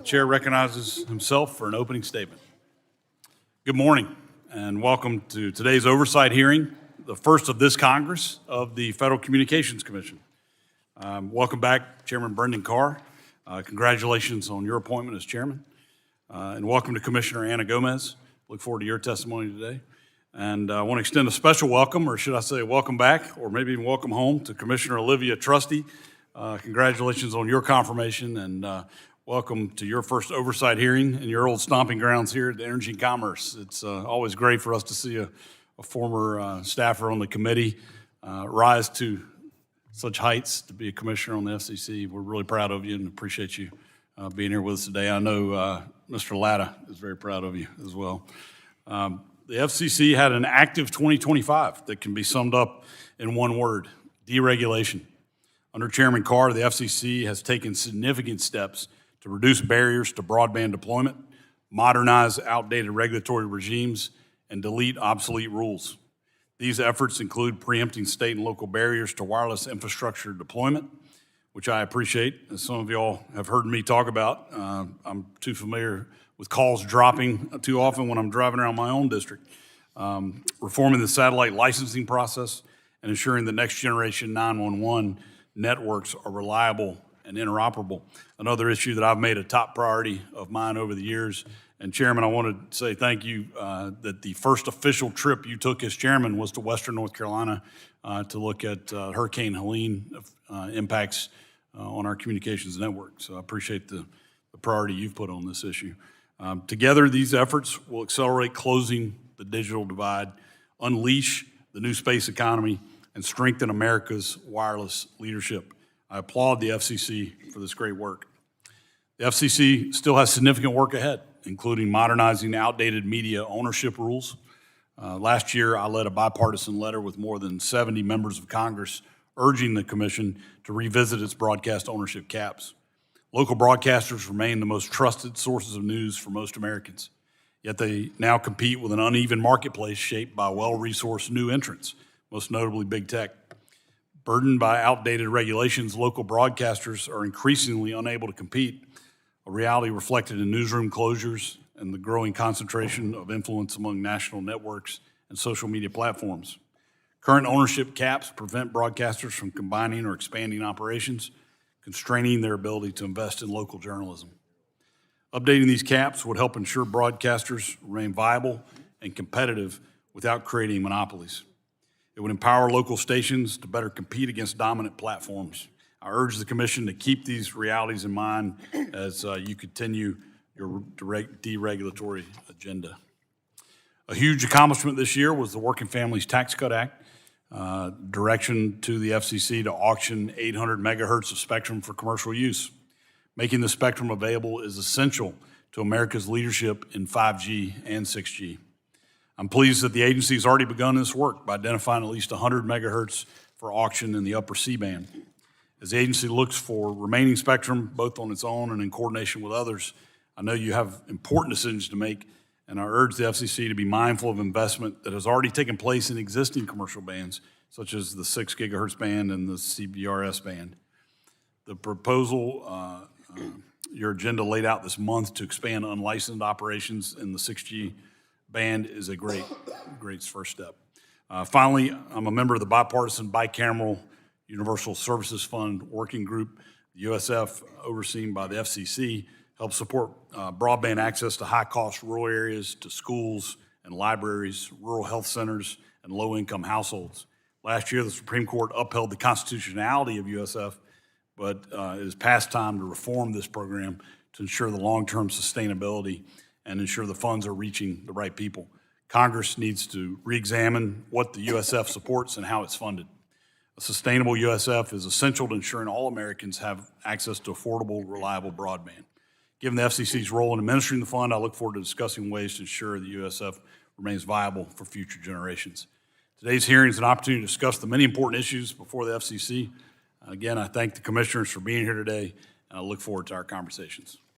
The chair recognizes himself for an opening statement. Good morning and welcome to today's oversight hearing, the first of this Congress of the Federal Communications Commission. Welcome back, Chairman Brendan Carr. Congratulations on your appointment as chairman. And welcome to Commissioner Ana Gomez. Look forward to your testimony today. And I want to extend a special welcome, or should I say welcome back, or maybe even welcome home to Commissioner Olivia Trusty. Congratulations on your confirmation and welcome to your first oversight hearing in your old stomping grounds here at the Energy and Commerce. It's always great for us to see a former staffer on the committee rise to such heights to be a commissioner on the FCC. We're really proud of you and appreciate you being here with us today. I know Mr. Latta is very proud of you as well. The FCC had an active 2025 that can be summed up in one word: deregulation. Under Chairman Carr, the FCC has taken significant steps to reduce barriers to broadband deployment, modernize outdated regulatory regimes, and delete obsolete rules. These efforts include preempting state and local barriers to wireless infrastructure deployment, which I appreciate. As some of y'all have heard me talk about, I'm too familiar with calls dropping too often when I'm driving around my own district. Reforming the satellite licensing process and ensuring the next generation 911 networks are reliable and interoperable. Another issue that I've made a top priority of mine over the years. And Chairman, I want to say thank you that the first official trip you took as chairman was to Western North Carolina to look at Hurricane Helene impacts on our communications network. So I appreciate the priority you've put on this issue. Together, these efforts will accelerate closing the digital divide, unleash the new space economy, and strengthen America's wireless leadership. I applaud the FCC for this great work. The FCC still has significant work ahead, including modernizing outdated media ownership rules. Last year, I led a bipartisan letter with more than 70 members of Congress urging the Commission to revisit its broadcast ownership caps. Local broadcasters remain the most trusted sources of news for most Americans, yet they now compete with an uneven marketplace shaped by well-resourced new entrants, most notably big tech. Burdened by outdated regulations, local broadcasters are increasingly unable to compete, a reality reflected in newsroom closures and the growing concentration of influence among national networks and social media platforms. Current ownership caps prevent broadcasters from combining or expanding operations, constraining their ability to invest in local journalism. Updating these caps would help ensure broadcasters remain viable and competitive without creating monopolies. It would empower local stations to better compete against dominant platforms. I urge the Commission to keep these realities in mind as you continue your deregulatory agenda. A huge accomplishment this year was the Working Families Tax Cut Act, direction to the FCC to auction 800 megahertz of spectrum for commercial use. Making the spectrum available is essential to America's leadership in 5G and 6G. I'm pleased that the agency has already begun this work by identifying at least 100 megahertz for auction in the upper C-band. As the agency looks for remaining spectrum, both on its own and in coordination with others, I know you have important decisions to make, and I urge the FCC to be mindful of investment that has already taken place in existing commercial bands, such as the 6 gigahertz band and the CBRS band. The proposal, your agenda laid out this month to expand unlicensed operations in the 6G band is a great first step. Finally, I'm a member of the bipartisan bicameral Universal Services Fund Working Group. The USF, overseen by the FCC, helps support broadband access to high-cost rural areas, to schools and libraries, rural health centers, and low-income households. Last year, the Supreme Court upheld the constitutionality of USF, but it is past time to reform this program to ensure the long-term sustainability and ensure the funds are reaching the right people. Congress needs to re-examine what the USF supports and how it's funded. A sustainable USF is essential to ensuring all Americans have access to affordable, reliable broadband. Given the FCC's role in administering the fund, I look forward to discussing ways to ensure the USF remains viable for future generations. Today's hearing is an opportunity to discuss the many important issues before the FCC. Again, I thank the commissioners for being here today, and I look forward to our conversations.